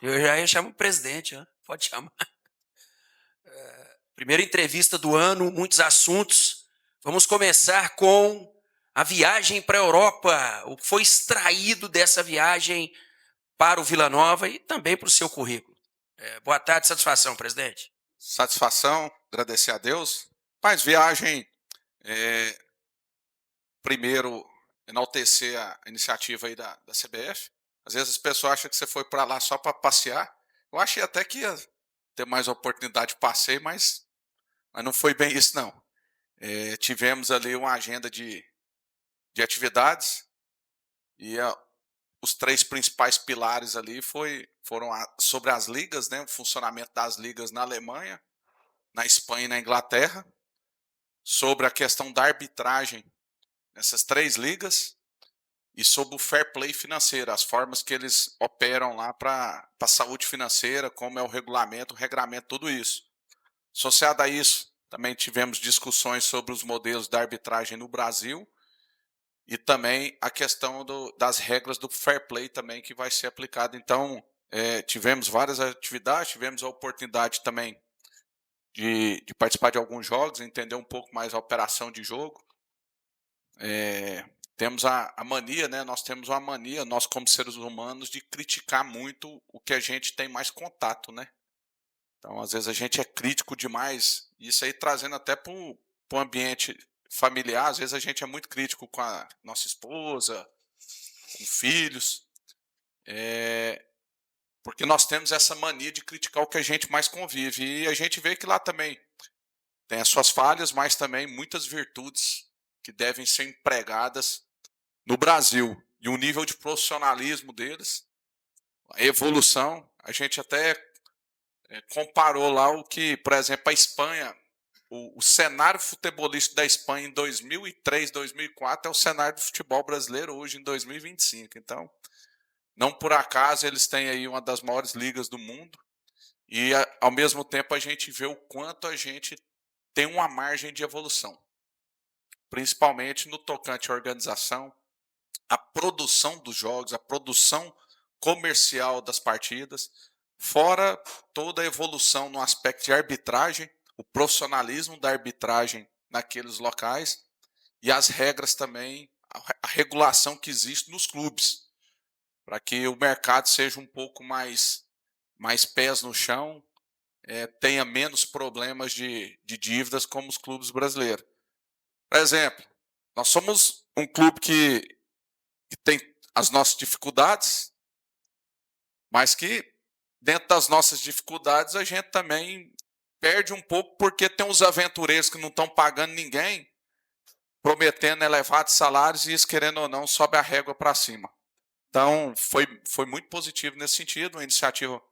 Eu já ia chamar o presidente, né? Pode chamar. Primeira entrevista do ano, muitos assuntos. Vamos começar com a viagem para a Europa. O que foi extraído dessa viagem para o Vila Nova e também para o seu currículo. Boa tarde, satisfação, presidente. Satisfação, agradecer a Deus. Mas viagem, primeiro, enaltecer a iniciativa aí da CBF. Às vezes as pessoas acham que você foi para lá só para passear. Eu achei até que ia ter mais oportunidade de passeio, mas não foi bem isso, não. Tivemos ali uma agenda de atividades e os três principais pilares ali foram sobre as ligas, né, o funcionamento das ligas na Alemanha, na Espanha e na Inglaterra, sobre a questão da arbitragem nessas três ligas e sobre o fair play financeiro, as formas que eles operam lá para a saúde financeira, como é o regulamento, o regramento, tudo isso. Associado a isso, também tivemos discussões sobre os modelos da arbitragem no Brasil e também a questão das regras do fair play também que vai ser aplicado. Então, tivemos várias atividades, tivemos a oportunidade também de participar de alguns jogos, entender um pouco mais a operação de jogo. Temos a mania, né? Nós temos uma mania, nós como seres humanos, de criticar muito o que a gente tem mais contato, né? Então, às vezes a gente é crítico demais, isso aí trazendo até para o ambiente familiar, às vezes a gente é muito crítico com a nossa esposa, com filhos, porque nós temos essa mania de criticar o que a gente mais convive, e a gente vê que lá também tem as suas falhas, mas também muitas virtudes que devem ser empregadas no Brasil, e o nível de profissionalismo deles, a evolução, a gente até comparou lá o que, por exemplo, a Espanha, o cenário futebolístico da Espanha em 2003, 2004 é o cenário do futebol brasileiro hoje em 2025. Então, não por acaso eles têm aí uma das maiores ligas do mundo e, ao mesmo tempo, a gente vê o quanto a gente tem uma margem de evolução, principalmente no tocante à organização, a produção dos jogos, a produção comercial das partidas, fora toda a evolução no aspecto de arbitragem, o profissionalismo da arbitragem naqueles locais e as regras também, a regulação que existe nos clubes, para que o mercado seja um pouco mais pés no chão, tenha menos problemas de dívidas como os clubes brasileiros. Por exemplo, nós somos um clube que tem as nossas dificuldades, mas que dentro das nossas dificuldades a gente também perde um pouco porque tem uns aventureiros que não estão pagando ninguém, prometendo elevados salários e isso, querendo ou não, sobe a régua para cima. Então, foi muito positivo nesse sentido, uma iniciativa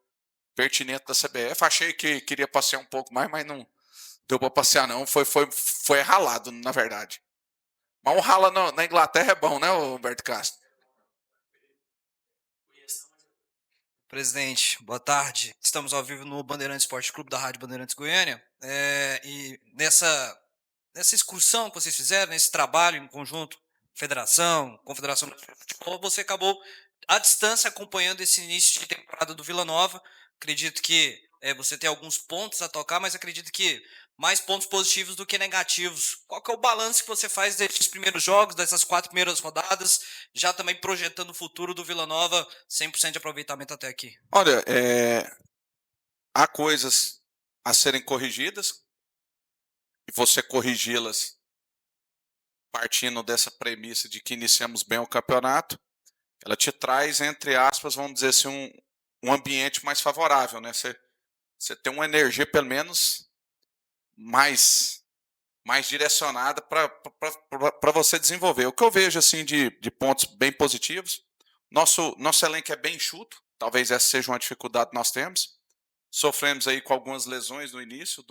pertinente da CBF. Achei que queria passear um pouco mais, mas não deu para passear não, foi ralado, na verdade. Mas um rala na Inglaterra é bom, né, Humberto Castro? Presidente, boa tarde. Estamos ao vivo no Bandeirantes Esporte Clube da Rádio Bandeirantes Goiânia. E nessa excursão que vocês fizeram, nesse trabalho em conjunto, Federação, Confederação de Futebol, você acabou à distância acompanhando esse início de temporada do Vila Nova. Acredito que você tem alguns pontos a tocar, mas acredito que mais pontos positivos do que negativos. Qual que é o balanço que você faz desses primeiros jogos, dessas 4 primeiras rodadas, já também projetando o futuro do Vila Nova, 100% de aproveitamento até aqui? Olha, há coisas a serem corrigidas e você corrigi-las partindo dessa premissa de que iniciamos bem o campeonato, ela te traz, entre aspas, vamos dizer assim, um ambiente mais favorável, né? Você tem uma energia, pelo menos, mais direcionada para você desenvolver. O que eu vejo assim de pontos bem positivos, nosso elenco é bem enxuto, talvez essa seja uma dificuldade que nós temos. Sofremos aí com algumas lesões no início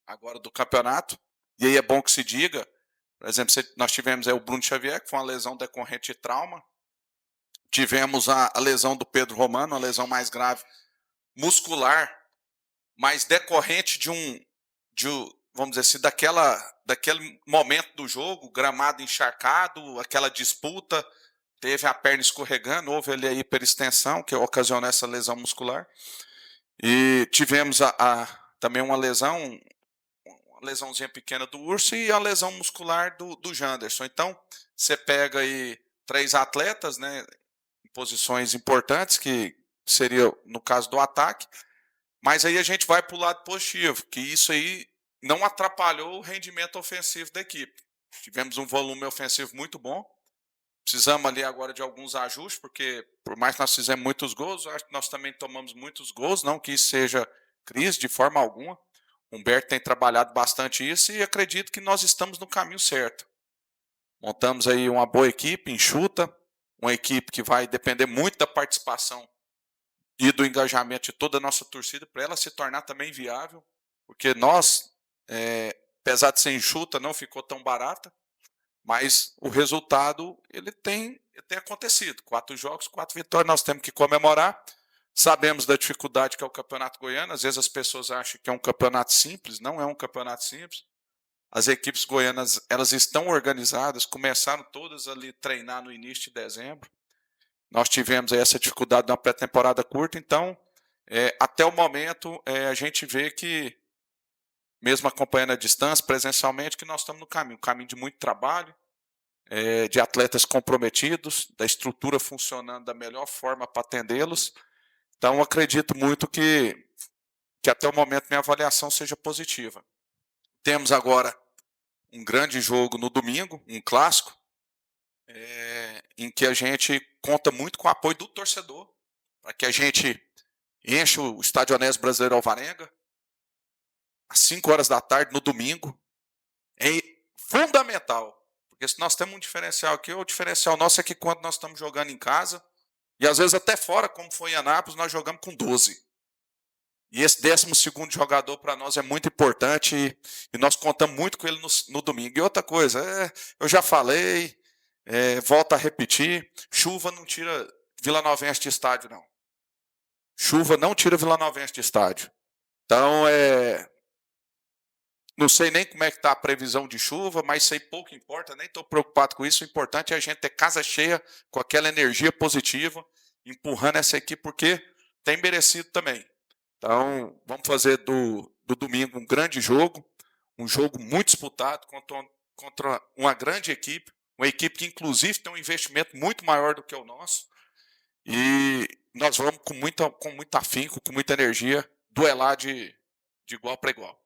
agora do campeonato, e aí é bom que se diga, por exemplo, nós tivemos aí o Bruno Xavier, que foi uma lesão decorrente de trauma, tivemos a lesão do Pedro Romano, uma lesão mais grave, muscular, mas decorrente vamos dizer assim, daquele momento do jogo, gramado encharcado, aquela disputa, teve a perna escorregando, houve ali a hiperextensão, que ocasionou essa lesão muscular. E tivemos também uma lesãozinha pequena do Urso e a lesão muscular do Janderson. Então, você pega aí 3 atletas, né, em posições importantes, que seria no caso do ataque, mas aí a gente vai para o lado positivo, que isso aí não atrapalhou o rendimento ofensivo da equipe. Tivemos um volume ofensivo muito bom. Precisamos ali agora de alguns ajustes, porque por mais que nós fizemos muitos gols, acho que nós também tomamos muitos gols, não que isso seja crise de forma alguma. O Humberto tem trabalhado bastante isso e acredito que nós estamos no caminho certo. Montamos aí uma boa equipe, enxuta, uma equipe que vai depender muito da participação e do engajamento de toda a nossa torcida para ela se tornar também viável, porque nós, apesar de ser enxuta, não ficou tão barata, mas o resultado ele tem acontecido. 4 jogos, 4 vitórias, nós temos que comemorar. Sabemos da dificuldade que é o Campeonato Goiano. Às vezes as pessoas acham que é um campeonato simples. Não é um campeonato simples. As equipes goianas elas estão organizadas, começaram todas ali a treinar no início de dezembro. Nós tivemos aí essa dificuldade na pré-temporada curta, então até o momento a gente vê que, mesmo acompanhando a distância, presencialmente, que nós estamos no caminho. Um caminho de muito trabalho, de atletas comprometidos, da estrutura funcionando da melhor forma para atendê-los. Então, acredito muito que até o momento minha avaliação seja positiva. Temos agora um grande jogo no domingo, um clássico, em que a gente conta muito com o apoio do torcedor, para que a gente enche o Estádio Onésio Brasileiro Alvarenga, às 5 horas da tarde, no domingo. É fundamental, porque se nós temos um diferencial aqui, o diferencial nosso é que quando nós estamos jogando em casa, e às vezes até fora, como foi em Anápolis, nós jogamos com 12. E esse 12º jogador para nós é muito importante e nós contamos muito com ele no domingo. E outra coisa, eu já falei, volto a repetir, chuva não tira vilanovense de estádio, não. Chuva não tira vilanovense de estádio. Então, não sei nem como é que está a previsão de chuva, mas isso aí pouco importa, nem estou preocupado com isso. O importante é a gente ter casa cheia, com aquela energia positiva, empurrando essa equipe, porque tem merecido também. Então, vamos fazer do domingo um grande jogo, um jogo muito disputado contra uma grande equipe, uma equipe que inclusive tem um investimento muito maior do que o nosso. E nós vamos com muito afinco, com muita energia, duelar de igual para igual.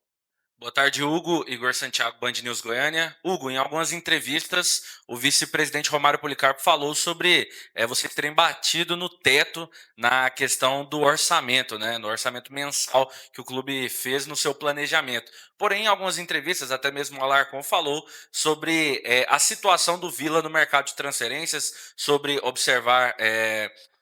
Boa tarde, Hugo. Igor Santiago, Band News Goiânia. Hugo, em algumas entrevistas, o vice-presidente Romário Policarpo falou sobre vocês terem batido no teto na questão do orçamento, né, no orçamento mensal que o clube fez no seu planejamento. Porém, em algumas entrevistas, até mesmo o Alarcon falou sobre a situação do Vila no mercado de transferências, sobre observar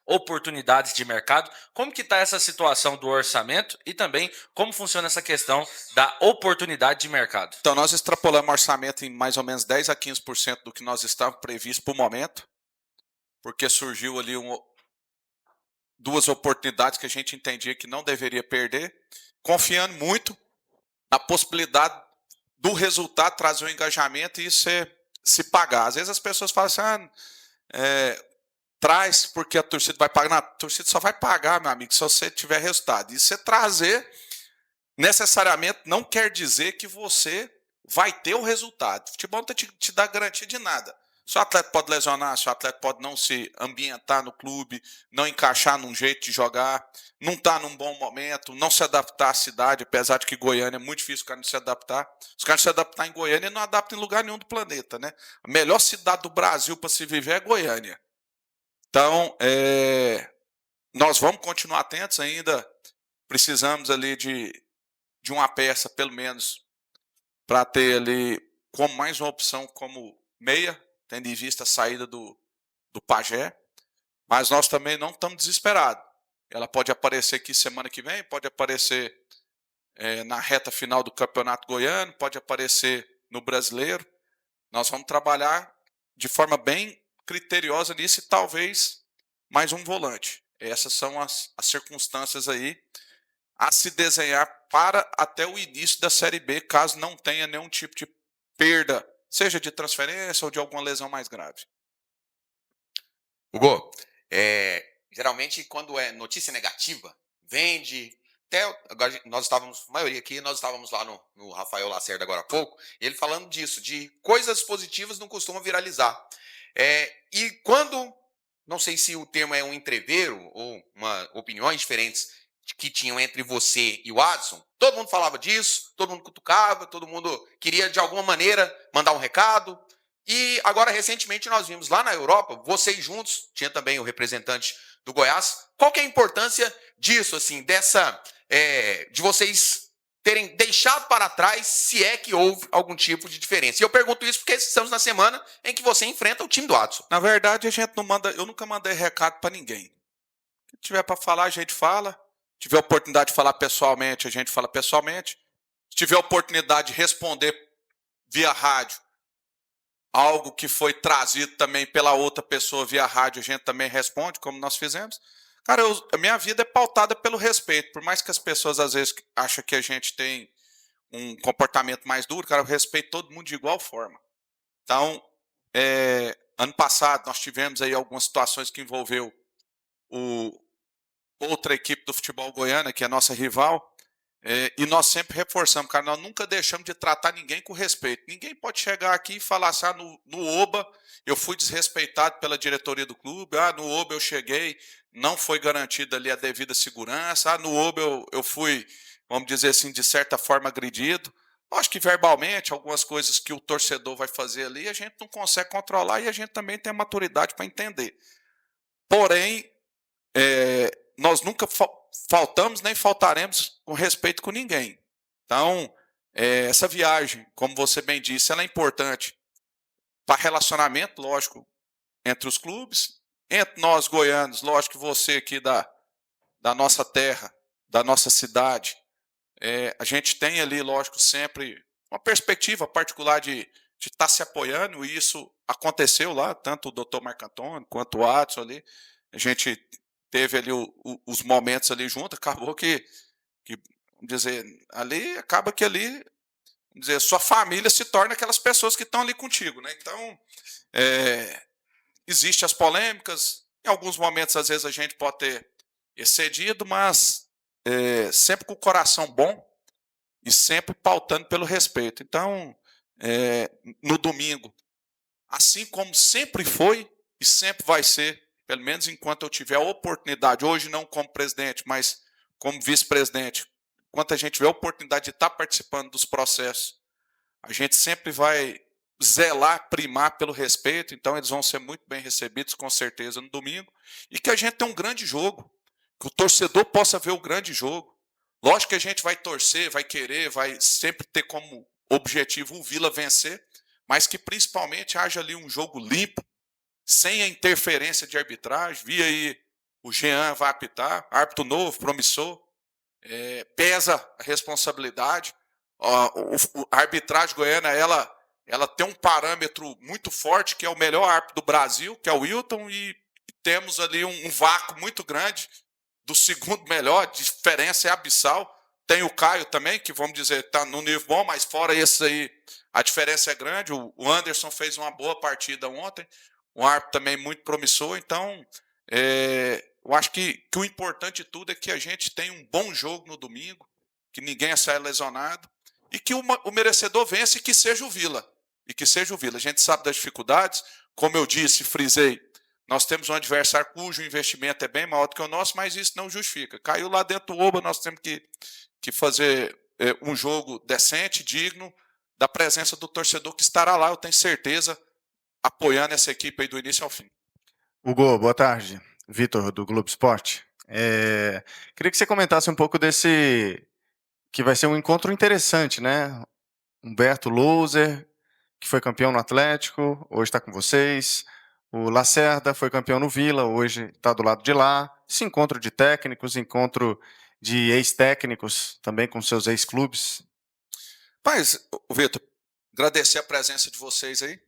oportunidades de mercado. Como que está essa situação do orçamento e também como funciona essa questão da oportunidade de mercado? Então, nós extrapolamos o orçamento em mais ou menos 10 a 15% do que nós estávamos previsto para o momento, porque surgiu ali 2 oportunidades que a gente entendia que não deveria perder, confiando muito na possibilidade do resultado trazer um engajamento e isso se pagar. Às vezes as pessoas falam assim, traz porque a torcida vai pagar. Não, a torcida só vai pagar, meu amigo, se você tiver resultado. E você trazer, necessariamente, não quer dizer que você vai ter o resultado. O futebol não te dá garantia de nada. Se o atleta pode lesionar, se o atleta pode não se ambientar no clube, não encaixar num jeito de jogar, não estar num bom momento, não se adaptar à cidade, apesar de que Goiânia é muito difícil o cara não se adaptar. Os caras se adaptar em Goiânia não adaptam em lugar nenhum do planeta, né? A melhor cidade do Brasil para se viver é Goiânia. Então, nós vamos continuar atentos ainda. Precisamos ali de uma peça, pelo menos, para ter ali como mais uma opção como meia, tendo em vista a saída do Pajé. Mas nós também não estamos desesperados. Ela pode aparecer aqui semana que vem, pode aparecer na reta final do Campeonato Goiano, pode aparecer no Brasileiro. Nós vamos trabalhar de forma bem criteriosa nisso e talvez mais um volante. Essas são as circunstâncias aí a se desenhar para até o início da Série B, caso não tenha nenhum tipo de perda, seja de transferência ou de alguma lesão mais grave. Hugo, geralmente quando é notícia negativa, vende. Até agora nós estávamos, a maioria aqui, nós estávamos lá no Rafael Lacerda agora há pouco, ele falando disso, de coisas positivas não costumam viralizar. E quando, não sei se o termo é um entreveiro ou opiniões diferentes que tinham entre você e o Adson, todo mundo falava disso, todo mundo cutucava, todo mundo queria de alguma maneira mandar um recado. E agora, recentemente, nós vimos lá na Europa, vocês juntos, tinha também o representante do Goiás. Qual que é a importância disso, assim, de vocês terem deixado para trás, se é que houve algum tipo de diferença? E eu pergunto isso porque estamos na semana em que você enfrenta o time do Adson. Na verdade, a gente não manda, eu nunca mandei recado para ninguém. Se tiver para falar, a gente fala. Se tiver oportunidade de falar pessoalmente, a gente fala pessoalmente. Se tiver oportunidade de responder via rádio, algo que foi trazido também pela outra pessoa via rádio, a gente também responde, como nós fizemos. Cara, a minha vida é pautada pelo respeito. Por mais que as pessoas às vezes acham que a gente tem um comportamento mais duro, cara, eu respeito todo mundo de igual forma. Então, ano passado nós tivemos aí algumas situações que envolveu outra equipe do futebol goiano, que é a nossa rival, e nós sempre reforçamos, cara, nós nunca deixamos de tratar ninguém com respeito. Ninguém pode chegar aqui e falar assim, no Oba eu fui desrespeitado pela diretoria do clube, no Oba eu cheguei, não foi garantida ali a devida segurança, no Oba eu fui, vamos dizer assim, de certa forma agredido. Acho que verbalmente, algumas coisas que o torcedor vai fazer ali, a gente não consegue controlar e a gente também tem a maturidade para entender. Porém, nós nunca faltamos nem faltaremos com respeito com ninguém. Então, essa viagem, como você bem disse, ela é importante para relacionamento, lógico, entre os clubes, entre nós goianos, lógico que você aqui da nossa terra, da nossa cidade, a gente tem ali, lógico, sempre uma perspectiva particular de estar se apoiando, e isso aconteceu lá, tanto o doutor Marco Antônio quanto o Adson ali, a gente teve ali os momentos ali junto, acabou que vamos dizer, ali, acaba que ali, vamos dizer, sua família se torna aquelas pessoas que estão ali contigo, né? Então, existem as polêmicas, em alguns momentos, às vezes, a gente pode ter excedido, mas sempre com o coração bom e sempre pautando pelo respeito. Então, no domingo, assim como sempre foi e sempre vai ser, pelo menos enquanto eu tiver a oportunidade, hoje não como presidente, mas como vice-presidente, enquanto a gente tiver a oportunidade de estar participando dos processos, a gente sempre vai zelar, primar pelo respeito, então eles vão ser muito bem recebidos, com certeza, no domingo, e que a gente tenha um grande jogo, que o torcedor possa ver o grande jogo. Lógico que a gente vai torcer, vai querer, vai sempre ter como objetivo o Vila vencer, mas que principalmente haja ali um jogo limpo, sem a interferência de arbitragem. Vi aí o Jean vai apitar, árbitro novo, promissor, pesa a responsabilidade. A arbitragem goiana, ela tem um parâmetro muito forte, que é o melhor árbitro do Brasil, que é o Wilton, e temos ali um vácuo muito grande do segundo melhor, diferença é abissal. Tem o Caio também, que vamos dizer, está no nível bom, mas fora esse aí, a diferença é grande. O Anderson fez uma boa partida ontem, um árbitro também muito promissor. Então, eu acho que o importante de tudo é que a gente tenha um bom jogo no domingo, que ninguém saia lesionado, e que o merecedor vença e que seja o Vila. E que seja o Vila. A gente sabe das dificuldades, como eu disse, frisei, nós temos um adversário cujo investimento é bem maior do que o nosso, mas isso não justifica. Caiu lá dentro do Oba, nós temos que fazer um jogo decente, digno, da presença do torcedor que estará lá, eu tenho certeza, apoiando essa equipe aí do início ao fim. Hugo, boa tarde. Vitor, do Globo Esporte. Queria que você comentasse um pouco desse, que vai ser um encontro interessante, né? Humberto Louser, que foi campeão no Atlético, hoje está com vocês. O Lacerda foi campeão no Vila, hoje está do lado de lá. Esse encontro de técnicos, encontro de ex-técnicos, também com seus ex-clubes. Mas, Vitor, agradecer a presença de vocês aí.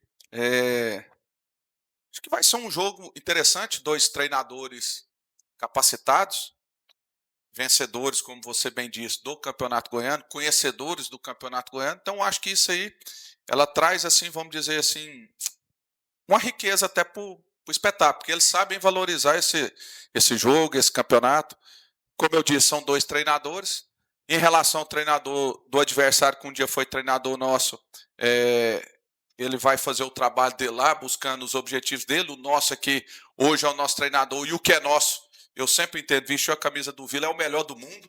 Acho que vai ser um jogo interessante, 2 treinadores capacitados, vencedores, como você bem disse, do Campeonato Goiano, conhecedores do Campeonato Goiano. Então, acho que isso aí, ela traz, assim, vamos dizer assim, uma riqueza até para espetáculo, porque eles sabem valorizar esse jogo, esse campeonato. Como eu disse, são 2 treinadores. Em relação ao treinador do adversário, que um dia foi treinador nosso, ele vai fazer o trabalho dele lá, buscando os objetivos dele. O nosso aqui, hoje, é o nosso treinador. E o que é nosso, eu sempre entendo, vestiu a camisa do Vila, é o melhor do mundo.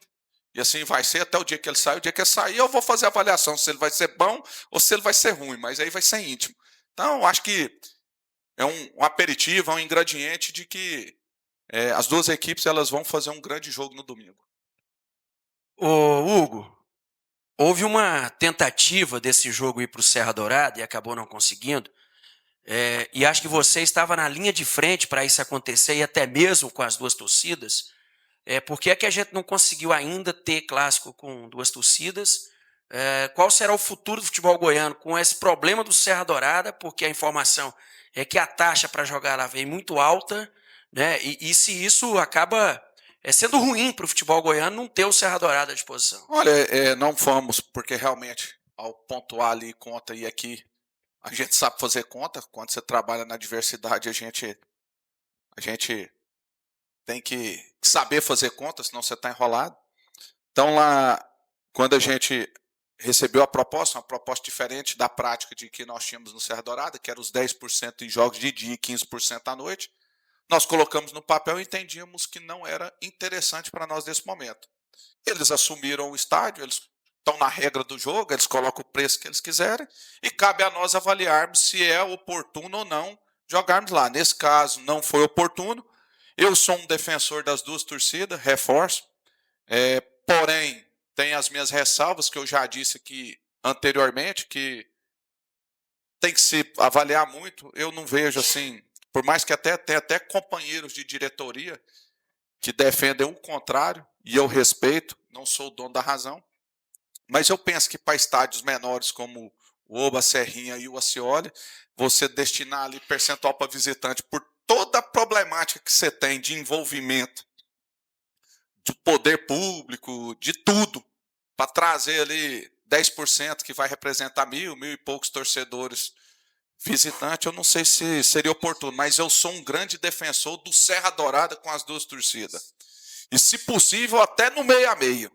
E assim vai ser até o dia que ele sair. O dia que ele sair, eu vou fazer a avaliação se ele vai ser bom ou se ele vai ser ruim. Mas aí vai ser íntimo. Então, acho que é um aperitivo, é um ingrediente de que as 2 equipes elas vão fazer um grande jogo no domingo. Ô, Hugo, houve uma tentativa desse jogo ir para o Serra Dourada e acabou não conseguindo. E acho que você estava na linha de frente para isso acontecer, e até mesmo com as 2 torcidas. Por que é que a gente não conseguiu ainda ter clássico com 2 torcidas? Qual será o futuro do futebol goiano com esse problema do Serra Dourada? Porque a informação é que a taxa para jogar lá vem muito alta, né? E se isso acaba sendo ruim para o futebol goiano não ter o Serra Dourada à disposição. Olha, não fomos, porque realmente, ao pontuar ali conta e aqui, a gente sabe fazer conta. Quando você trabalha na diversidade, a gente tem que saber fazer conta, senão você está enrolado. Então, lá, quando a gente recebeu a proposta, uma proposta diferente da prática de que nós tínhamos no Serra Dourada, que era os 10% em jogos de dia e 15% à noite, nós colocamos no papel e entendíamos que não era interessante para nós nesse momento. Eles assumiram o estádio, eles estão na regra do jogo, eles colocam o preço que eles quiserem, e cabe a nós avaliarmos se é oportuno ou não jogarmos lá. Nesse caso, não foi oportuno. Eu sou um defensor das 2 torcidas, reforço, porém, tem as minhas ressalvas, que eu já disse aqui anteriormente, que tem que se avaliar muito. Eu não vejo assim, por mais que tenha até companheiros de diretoria que defendem o contrário, e eu respeito, não sou o dono da razão, mas eu penso que para estádios menores como o Oba, Serrinha e o Acioli, você destinar ali percentual para visitante por toda a problemática que você tem de envolvimento de poder público, de tudo, para trazer ali 10% que vai representar 1.000 e poucos torcedores visitantes, eu não sei se seria oportuno, mas eu sou um grande defensor do Serra Dourada com as 2 torcidas. E, se possível, até no meio a meio.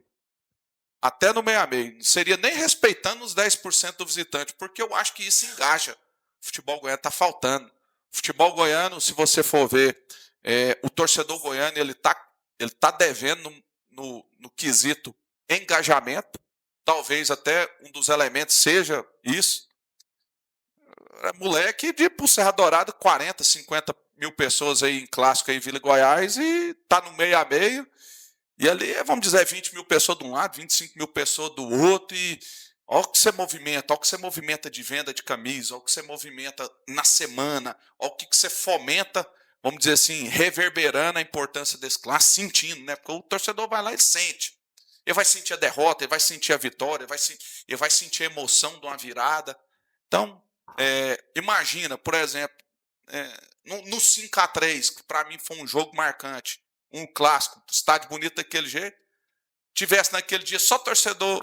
Até no meio a meio. Não seria nem respeitando os 10% do visitante, porque eu acho que isso engaja. O futebol goiano está faltando. O futebol goiano, se você for ver, o torcedor goiano ele tá devendo no quesito engajamento. Talvez até um dos elementos seja isso. Moleque de pro Serra Dourada, 40, 50 mil pessoas aí em clássico aí em Vila Goiás, e tá no meio a meio. E ali, vamos dizer, 20 mil pessoas de um lado, 25 mil pessoas do outro, e olha o que você movimenta, olha o que você movimenta de venda de camisa, olha o que você movimenta na semana, olha o que você fomenta, vamos dizer assim, reverberando a importância desse clássico, sentindo, né? Porque o torcedor vai lá e sente. Ele vai sentir a derrota, ele vai sentir a vitória, ele vai sentir a emoção de uma virada. Então, imagina, por exemplo, no 5-3, que para mim foi um jogo marcante, um clássico, estádio bonito daquele jeito, tivesse naquele dia só torcedor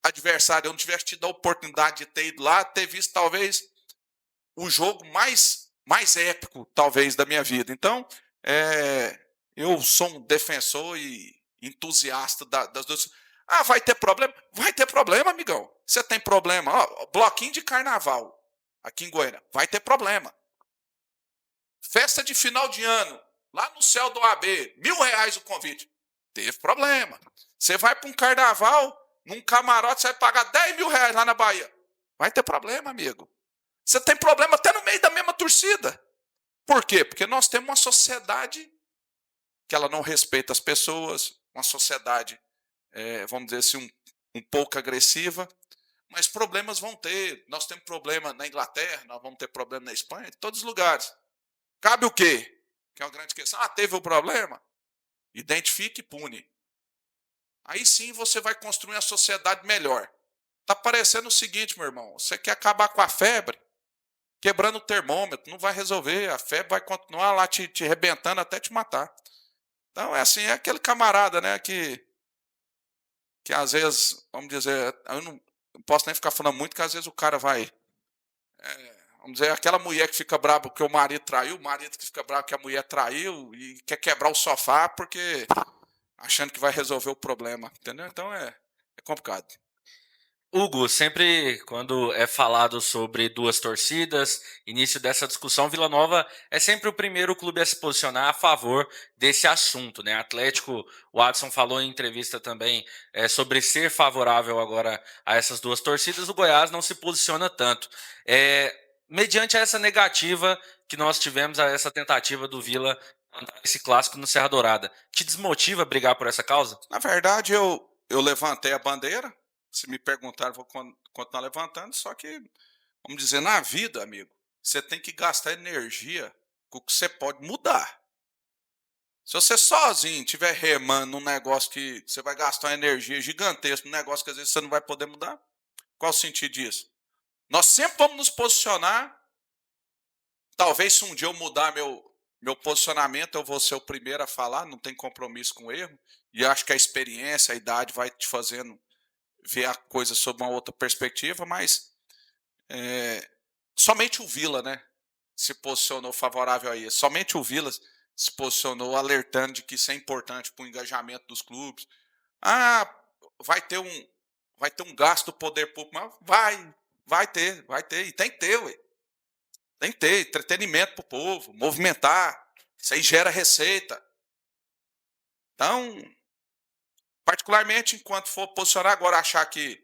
adversário, eu não tivesse tido a oportunidade de ter ido lá, ter visto talvez o jogo mais épico, talvez, da minha vida. Então, eu sou um defensor e entusiasta das 2. Ah, vai ter problema? Vai ter problema, amigão. Você tem problema. Ó, bloquinho de carnaval aqui em Goiânia, vai ter problema. Festa de final de ano, lá no céu do AB, R$1.000 o convite. Teve problema. Você vai para um carnaval, num camarote, você vai pagar R$10.000 lá na Bahia. Vai ter problema, amigo. Você tem problema até no meio da mesma torcida. Por quê? Porque nós temos uma sociedade que ela não respeita as pessoas, uma sociedade, vamos dizer assim, um pouco agressiva, mas problemas vão ter. Nós temos problema na Inglaterra, nós vamos ter problema na Espanha, em todos os lugares. Cabe o quê? Que é uma grande questão. Ah, teve o problema? Identifique e pune. Aí sim você vai construir uma sociedade melhor. Está parecendo o seguinte, meu irmão, você quer acabar com a febre, quebrando o termômetro, não vai resolver, a febre vai continuar lá te arrebentando até te matar. Então, é assim, é aquele camarada, né, que às vezes, vamos dizer, eu não posso nem ficar falando muito, que às vezes o cara vai vamos dizer, aquela mulher que fica brava porque o marido traiu, o marido que fica bravo que a mulher traiu e quer quebrar o sofá porque achando que vai resolver o problema, entendeu? Então é complicado. Hugo, sempre quando é falado sobre duas torcidas, início dessa discussão, Vila Nova é sempre o primeiro clube a se posicionar a favor desse assunto, né? Atlético, o Adson falou em entrevista também sobre ser favorável agora a essas duas torcidas, o Goiás não se posiciona tanto. Mediante essa negativa que nós tivemos, a essa tentativa do Vila, esse clássico no Serra Dourada, te desmotiva brigar por essa causa? Na verdade, eu levantei a bandeira. Se me perguntar, vou continuar levantando. Só que, vamos dizer, na vida, amigo, você tem que gastar energia com o que você pode mudar. Se você sozinho estiver remando num negócio que você vai gastar uma energia gigantesca, num negócio que às vezes você não vai poder mudar, qual o sentido disso? Nós sempre vamos nos posicionar. Talvez se um dia eu mudar meu posicionamento, eu vou ser o primeiro a falar, não tem compromisso com o erro. E acho que a experiência, a idade vai te fazendo ver a coisa sob uma outra perspectiva, mas somente o Vila, né, se posicionou favorável a isso. Somente o Vila se posicionou alertando de que isso é importante para o engajamento dos clubes. Ah, vai ter um gasto do poder público, mas vai ter, e tem que ter, ué. Tem que ter entretenimento para o povo, movimentar, isso aí gera receita. Então, particularmente, enquanto for posicionar agora, achar que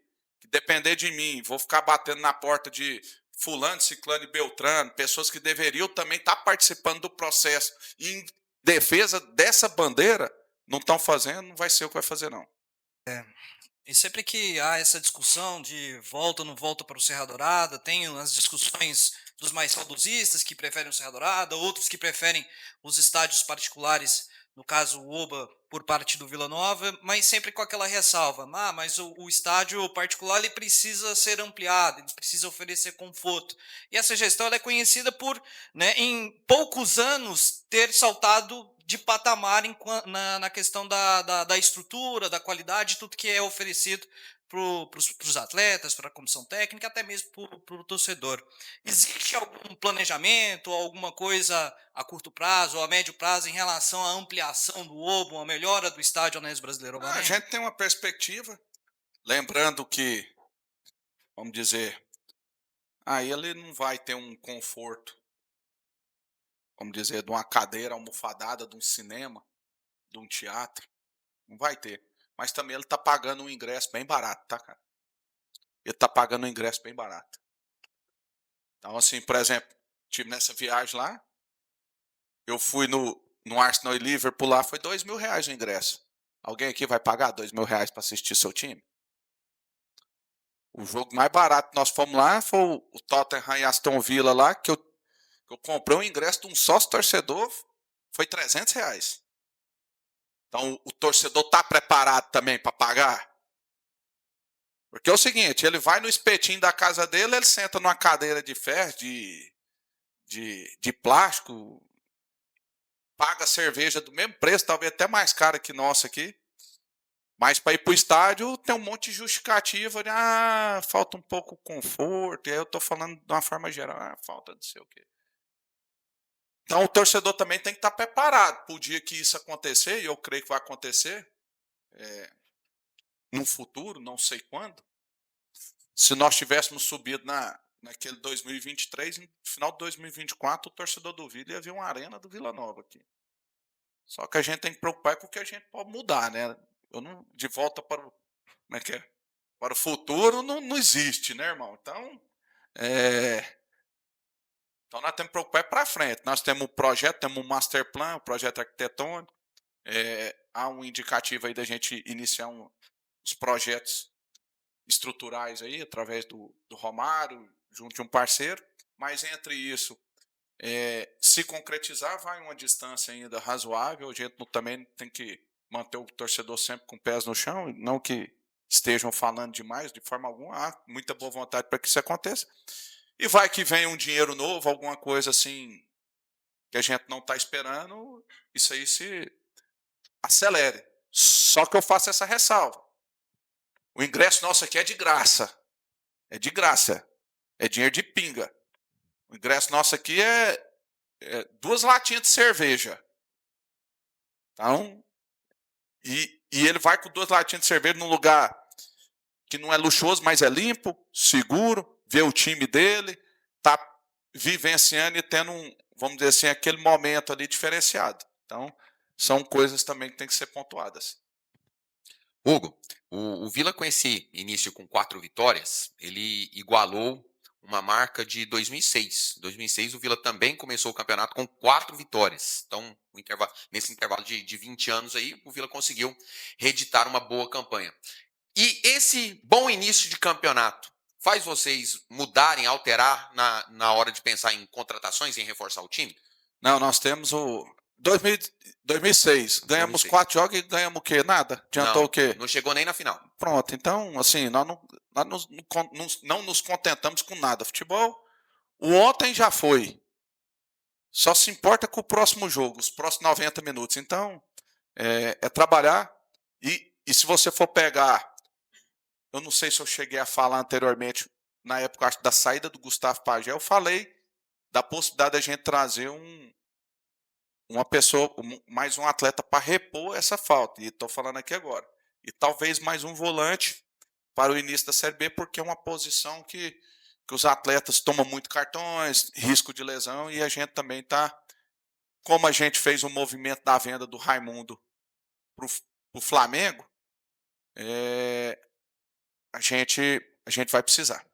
depender de mim, vou ficar batendo na porta de fulano, ciclano e beltrano, pessoas que deveriam também estar participando do processo e em defesa dessa bandeira, não estão fazendo, não vai ser o que vai fazer, não. E sempre que há essa discussão de volta ou não volta para o Serra Dourada, tem as discussões dos mais saudosistas que preferem o Serra Dourada, outros que preferem os estádios particulares, no caso o Oba, por parte do Vila Nova, mas sempre com aquela ressalva, mas o estádio particular ele precisa ser ampliado, ele precisa oferecer conforto. E essa gestão ela é conhecida por, né, em poucos anos, ter saltado de patamar na questão da estrutura, da qualidade, tudo que é oferecido para os atletas, para a comissão técnica, até mesmo para o torcedor. Existe algum planejamento, alguma coisa a curto prazo ou a médio prazo em relação à ampliação do Obo, a melhora do estádio Anéis Brasileiro? A gente tem uma perspectiva, lembrando que, vamos dizer, ele não vai ter um conforto, vamos dizer, de uma cadeira almofadada, de um cinema, de um teatro. Não vai ter. Mas também ele está pagando um ingresso bem barato, tá, cara? Ele está pagando um ingresso bem barato. Então, assim, por exemplo, tive nessa viagem lá, eu fui no Arsenal e Liverpool lá, foi R$2.000 o ingresso. Alguém aqui vai pagar R$2.000 para assistir seu time? O jogo mais barato que nós fomos lá foi o Tottenham e Aston Villa lá, que eu comprei um ingresso de um sócio torcedor, foi R$300. Então, o torcedor está preparado também para pagar? Porque é o seguinte, ele vai no espetinho da casa dele, ele senta numa cadeira de ferro, de plástico, paga a cerveja do mesmo preço, talvez até mais cara que nossa aqui. Mas para ir para o estádio tem um monte de justificativa de falta um pouco de conforto. E aí eu estou falando de uma forma geral, falta não sei o quê. Então o torcedor também tem que estar preparado para o dia que isso acontecer, e eu creio que vai acontecer no futuro, não sei quando. Se nós tivéssemos subido naquele 2023, no final de 2024, o torcedor do Vila ia ver uma arena do Vila Nova aqui. Só que a gente tem que preocupar com o que a gente pode mudar, né? De volta para o, para o futuro não existe, né, irmão? Então, então nós temos que preocupar para frente. Nós temos um projeto, temos um master plan, um projeto arquitetônico. Há um indicativo aí da gente iniciar os projetos estruturais aí, através do Romário, junto de um parceiro. Mas entre isso, se concretizar, vai uma distância ainda razoável. A gente também tem que manter o torcedor sempre com os pés no chão, não que estejam falando demais, de forma alguma. Há muita boa vontade para que isso aconteça. E vai que vem um dinheiro novo, alguma coisa assim que a gente não está esperando, isso aí se acelere. Só que eu faço essa ressalva. O ingresso nosso aqui é de graça. É de graça. É dinheiro de pinga. O ingresso nosso aqui é 2 latinhas de cerveja. Então, e ele vai com 2 latinhas de cerveja num lugar que não é luxuoso, mas é limpo, seguro, vê o time dele, tá vivenciando e tendo vamos dizer assim, aquele momento ali diferenciado. Então, são coisas também que tem que ser pontuadas. Hugo, o Vila com esse início com 4 vitórias, ele igualou uma marca de 2006. Em 2006 o Vila também começou o campeonato com 4 vitórias. Então, nesse intervalo de 20 anos aí, o Vila conseguiu reeditar uma boa campanha. E esse bom início de campeonato faz vocês mudarem, alterar na hora de pensar em contratações, em reforçar o time? Não, nós temos o 2006. Ganhamos 2006. 4 jogos e ganhamos o quê? Nada. Adiantou o quê? Não chegou nem na final. Pronto, então, assim, nós não nos contentamos com nada. Futebol, o ontem já foi. Só se importa com o próximo jogo, os próximos 90 minutos. Então, é trabalhar. E se você for pegar, eu não sei se eu cheguei a falar anteriormente, na época acho, da saída do Gustavo Pajé, eu falei da possibilidade da gente trazer uma pessoa, mais um atleta para repor essa falta. E estou falando aqui agora. E talvez mais um volante para o início da Série B, porque é uma posição que os atletas tomam muito cartões, risco de lesão, e a gente também está, como a gente fez o movimento da venda do Raimundo para o Flamengo, a gente vai precisar.